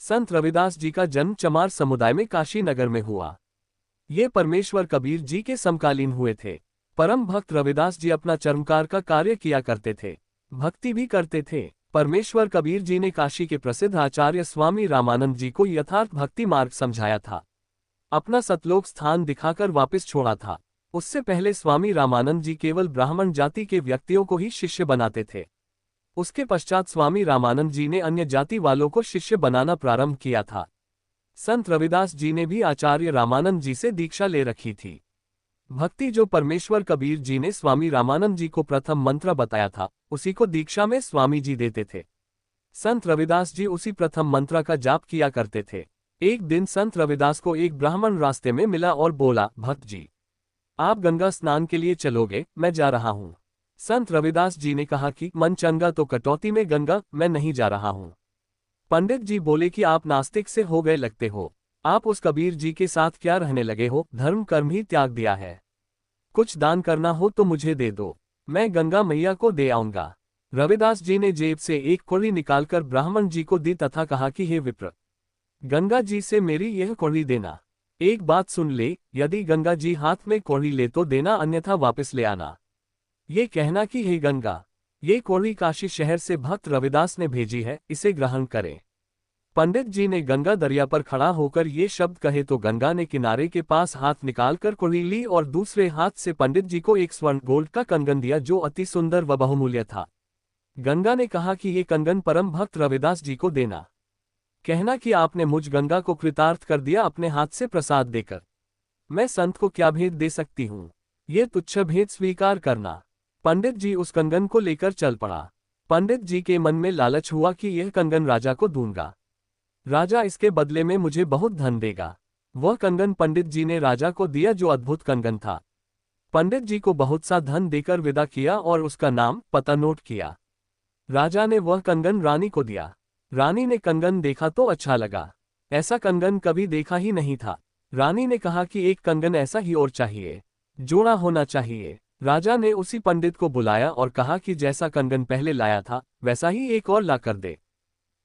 संत रविदास जी का जन्म चमार समुदाय में काशी नगर में हुआ। ये परमेश्वर कबीर जी के समकालीन हुए थे। परम भक्त रविदास जी अपना चर्मकार का कार्य किया करते थे, भक्ति भी करते थे। परमेश्वर कबीर जी ने काशी के प्रसिद्ध आचार्य स्वामी रामानंद जी को यथार्थ भक्ति मार्ग समझाया था, अपना सतलोक स्थान दिखाकर वापस छोड़ा था। उससे पहले स्वामी रामानंद जी केवल ब्राह्मण जाति के व्यक्तियों को ही शिष्य बनाते थे। उसके पश्चात स्वामी रामानंद जी ने अन्य जाति वालों को शिष्य बनाना प्रारंभ किया था। संत रविदास जी ने भी आचार्य रामानंद जी से दीक्षा ले रखी थी। भक्ति जो परमेश्वर कबीर जी ने स्वामी रामानंद जी को प्रथम मंत्र बताया था, उसी को दीक्षा में स्वामी जी देते थे। संत रविदास जी उसी प्रथम मंत्र का जाप किया करते थे। एक दिन संत रविदास को एक ब्राह्मण रास्ते में मिला और बोला, भक्त जी, आप गंगा स्नान के लिए चलोगे? मैं जा रहा हूँ। संत रविदास जी ने कहा कि मन चंगा तो कटौती में गंगा, मैं नहीं जा रहा हूँ। पंडित जी बोले कि आप नास्तिक से हो गए लगते हो, आप उस कबीर जी के साथ क्या रहने लगे हो, धर्म कर्म ही त्याग दिया है। कुछ दान करना हो तो मुझे दे दो, मैं गंगा मैया को दे आऊंगा। रविदास जी ने जेब से एक कौड़ी निकालकर ब्राह्मण जी को दी तथा कहा कि हे विप्र, गंगा जी से मेरी यह कौड़ी देना। एक बात सुन ले, यदि गंगा जी हाथ में कौड़ी ले तो देना, अन्यथा वापस ले आना। ये कहना कि हे गंगा, ये कौड़ी काशी शहर से भक्त रविदास ने भेजी है, इसे ग्रहण करें। पंडित जी ने गंगा दरिया पर खड़ा होकर ये शब्द कहे तो गंगा ने किनारे के पास हाथ निकालकर कौड़ी ली और दूसरे हाथ से पंडित जी को एक स्वर्ण गोल्ड का कंगन दिया जो अति सुंदर व बहुमूल्य था। गंगा ने कहा कि ये कंगन परम भक्त रविदास जी को देना, कहना कि आपने मुझ गंगा को कृतार्थ कर दिया अपने हाथ से प्रसाद देकर। मैं संत को क्या भेद दे सकती हूँ, ये तुच्छ भेद स्वीकार करना। पंडित जी उस कंगन को लेकर चल पड़ा। पंडित जी के मन में लालच हुआ कि यह कंगन राजा को दूंगा, राजा इसके बदले में मुझे बहुत धन देगा। वह कंगन पंडित जी ने राजा को दिया जो अद्भुत कंगन था। पंडित जी को बहुत सा धन देकर विदा किया और उसका नाम पता नोट किया। राजा ने वह कंगन रानी को दिया। रानी ने कंगन देखा तो अच्छा लगा, ऐसा कंगन कभी देखा ही नहीं था। रानी ने कहा कि एक कंगन ऐसा ही और चाहिए, जोड़ा होना चाहिए। राजा ने उसी पंडित को बुलाया और कहा कि जैसा कंगन पहले लाया था वैसा ही एक और ला कर दे,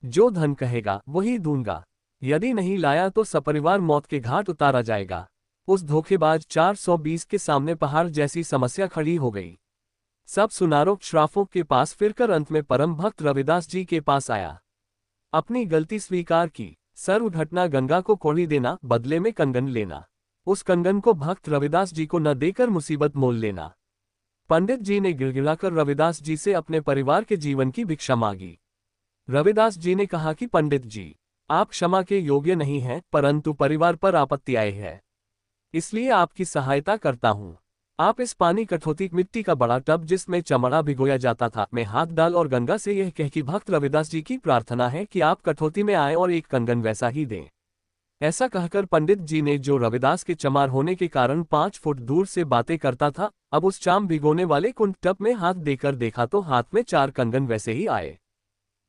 जो धन कहेगा वही दूंगा, यदि नहीं लाया तो सपरिवार मौत के घाट उतारा जाएगा। उस धोखेबाज 420 के सामने पहाड़ जैसी समस्या खड़ी हो गई। सब सुनारों श्राफों के पास फिरकर अंत में परम भक्त रविदास जी के पास आया, अपनी गलती स्वीकार की। सर्व घटना गंगा को कौड़ी देना, बदले में कंगन लेना, उस कंगन को भक्त रविदास जी को न देकर मुसीबत मोल लेना। पंडित जी ने गिड़गिड़ाकर रविदास जी से अपने परिवार के जीवन की भिक्षा मांगी। रविदास जी ने कहा कि पंडित जी, आप क्षमा के योग्य नहीं हैं, परंतु परिवार पर आपत्ति आई है, इसलिए आपकी सहायता करता हूँ। आप इस पानी कठौती मिट्टी का बड़ा टब जिसमें चमड़ा भिगोया जाता था में हाथ डाल और गंगा से यह कह कि भक्त रविदास जी की प्रार्थना है कि आप कठौती में आए और एक कंगन वैसा ही दें। ऐसा कहकर पंडित जी ने, जो रविदास के चमार होने के कारण 5 फुट दूर से बातें करता था, अब उस चाम भिगोने वाले कुंड टब में हाथ देकर देखा तो हाथ में 4 कंगन वैसे ही आए।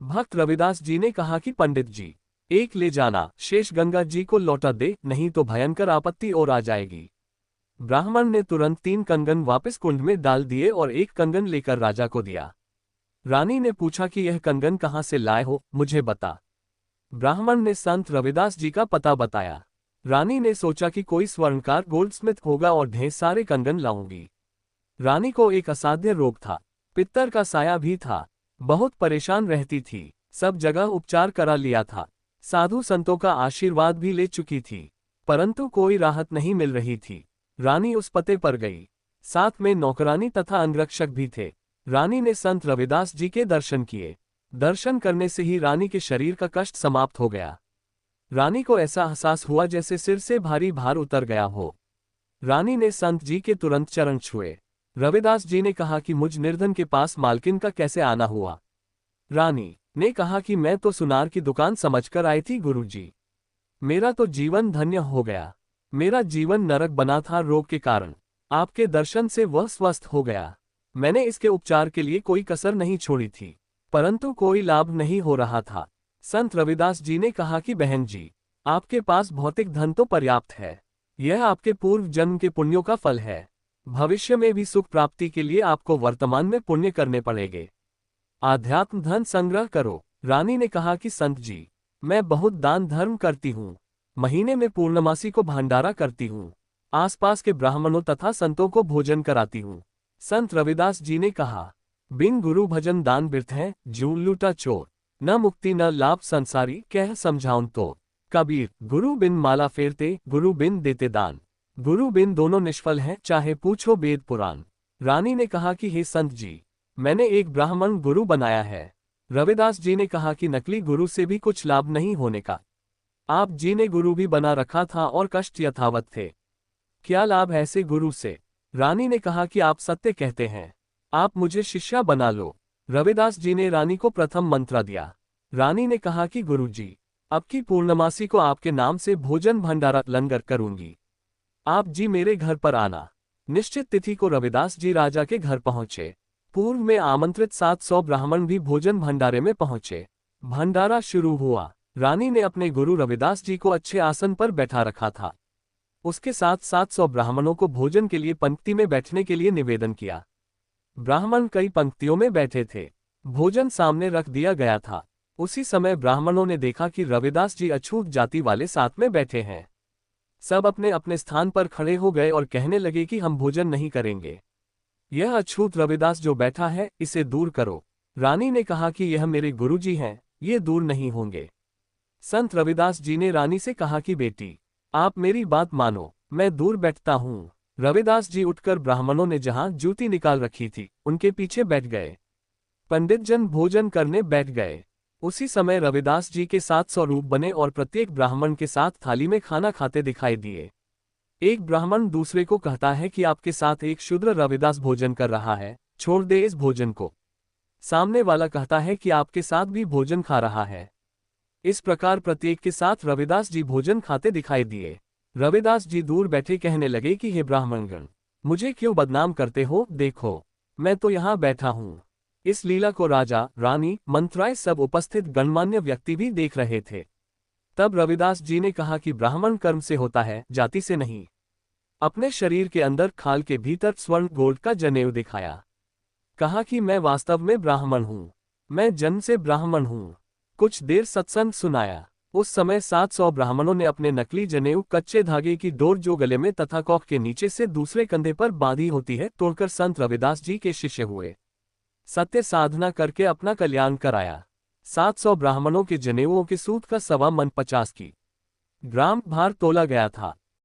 भक्त रविदास जी ने कहा कि पंडित जी, एक ले जाना, शेष गंगा जी को लौटा दे, नहीं तो भयंकर आपत्ति और आ जाएगी। ब्राह्मण ने तुरंत 3 कंगन वापस कुंड में डाल दिए और एक कंगन लेकर राजा को दिया। रानी ने पूछा कि यह कंगन कहाँ से लाए हो, मुझे बता। ब्राह्मण ने संत रविदास जी का पता बताया। रानी ने सोचा कि कोई स्वर्णकार गोल्डस्मिथ होगा और ढेर सारे कंगन लाऊंगी। रानी को एक असाध्य रोग था, पित्तर का साया भी था, बहुत परेशान रहती थी, सब जगह उपचार करा लिया था, साधु संतों का आशीर्वाद भी ले चुकी थी, परंतु कोई राहत नहीं मिल रही थी। रानी उस पते पर गई, साथ में नौकरानी तथा अंगरक्षक भी थे। रानी ने संत रविदास जी के दर्शन किए। दर्शन करने से ही रानी के शरीर का कष्ट समाप्त हो गया। रानी को ऐसा एहसास हुआ जैसे सिर से भारी भार उतर गया हो। रानी ने संत जी के तुरंत चरण छुए। रविदास जी ने कहा कि मुझ निर्धन के पास मालकिन का कैसे आना हुआ। रानी ने कहा कि मैं तो सुनार की दुकान समझकर आई थी गुरुजी, मेरा तो जीवन धन्य हो गया। मेरा जीवन नरक बना था रोग के कारण, आपके दर्शन से वह स्वस्थ हो गया। मैंने इसके उपचार के लिए कोई कसर नहीं छोड़ी थी, परंतु कोई लाभ नहीं हो रहा था। संत रविदास जी ने कहा कि बहन जी, आपके पास भौतिक धन तो पर्याप्त है, यह आपके पूर्व जन्म के पुण्यों का फल है। भविष्य में भी सुख प्राप्ति के लिए आपको वर्तमान में पुण्य करने पड़ेंगे। आध्यात्म धन संग्रह करो। रानी ने कहा कि संत जी, मैं बहुत दान धर्म करती हूँ। महीने में पूर्णमासी को भंडारा करती हूँ। आसपास के ब्राह्मणों तथा संतों को भोजन कराती हूँ। संत रविदास जी ने कहा, बिन गुरु भजन दान बिरथ है, जूं लूटा चोर, न मुक्ति न लाभ संसारी, कह समझाउन तो। कबीर, गुरु बिन माला फेरते, गुरु बिन देते दान, गुरु बिन दोनों निष्फल हैं, चाहे पूछो वेद पुराण। रानी ने कहा कि हे संत जी, मैंने एक ब्राह्मण गुरु बनाया है। रविदास जी ने कहा कि नकली गुरु से भी कुछ लाभ नहीं होने का। आप जी ने गुरु भी बना रखा था और कष्ट यथावत थे। क्या लाभ ऐसे गुरु से? रानी ने कहा कि आप सत्य कहते हैं, आप मुझे शिष्या बना लो। रविदास जी ने रानी को प्रथम मंत्र दिया। रानी ने कहा कि गुरु जी, अब की पूर्णमासी को आपके नाम से भोजन भंडारा लंगर करूंगी। आप जी मेरे घर पर आना। निश्चित तिथि को रविदास जी राजा के घर पहुंचे। पूर्व में आमंत्रित 700 ब्राह्मण भी भोजन भंडारे में पहुंचे। भंडारा शुरू हुआ। रानी ने अपने गुरु रविदास जी को अच्छे आसन पर बैठा रखा था। उसके साथ 700 ब्राह्मणों को भोजन के लिए पंक्ति में बैठने के लिए निवेदन किया। ब्राह्मण कई पंक्तियों में बैठे थे। भोजन सामने रख दिया गया था। उसी समय ब्राह्मणों ने देखा कि रविदास जी अछूत जाति वाले साथ में बैठे हैं। सब अपने अपने स्थान पर खड़े हो गए और कहने लगे कि हम भोजन नहीं करेंगे। यह अछूत रविदास जो बैठा है, इसे दूर करो। रानी ने कहा कि यह मेरे गुरुजी हैं, ये दूर नहीं होंगे। संत रविदास जी ने रानी से कहा कि बेटी, आप मेरी बात मानो, मैं दूर बैठता हूँ। रविदास जी उठकर ब्राह्मणों ने जहां जूती निकाल रखी थी, उनके पीछे बैठ गए। पंडित जन भोजन करने बैठ गए। उसी समय रविदास जी के 700 रूप बने और प्रत्येक ब्राह्मण के साथ थाली में खाना खाते दिखाई दिए। एक ब्राह्मण दूसरे को कहता है कि आपके साथ एक शूद्र रविदास भोजन कर रहा है, छोड़ दे इस भोजन को। सामने वाला कहता है कि आपके साथ भी भोजन खा रहा है। इस प्रकार प्रत्येक के साथ रविदास जी भोजन खाते दिखाई दिए। रविदास जी दूर बैठे कहने लगे कि हे ब्राह्मणगण, मुझे क्यों बदनाम करते हो? देखो, मैं तो यहाँ बैठा हूँ। इस लीला को राजा, रानी, मंत्राय सब उपस्थित गणमान्य व्यक्ति भी देख रहे थे। तब रविदास जी ने कहा कि ब्राह्मण कर्म से होता है, जाति से नहीं। अपने शरीर के अंदर खाल के भीतर स्वर्ण गोल्ड का जनेऊ दिखाया। कहा कि मैं वास्तव में ब्राह्मण हूँ, मैं जन्म से ब्राह्मण हूँ। कुछ देर सत्संग सुनाया। उस समय 700 ब्राह्मणों ने अपने नकली जनेऊ कच्चे धागे की डोर जो गले में तथा कौख के नीचे से दूसरे कंधे पर बांधी होती है, तोड़कर संत रविदास जी के शिष्य हुए। सत्य साधना करके अपना कल्याण कराया। 700 ब्राह्मणों के जनेऊओं के सूत का 1.25 की ग्राम भार तोला गया था।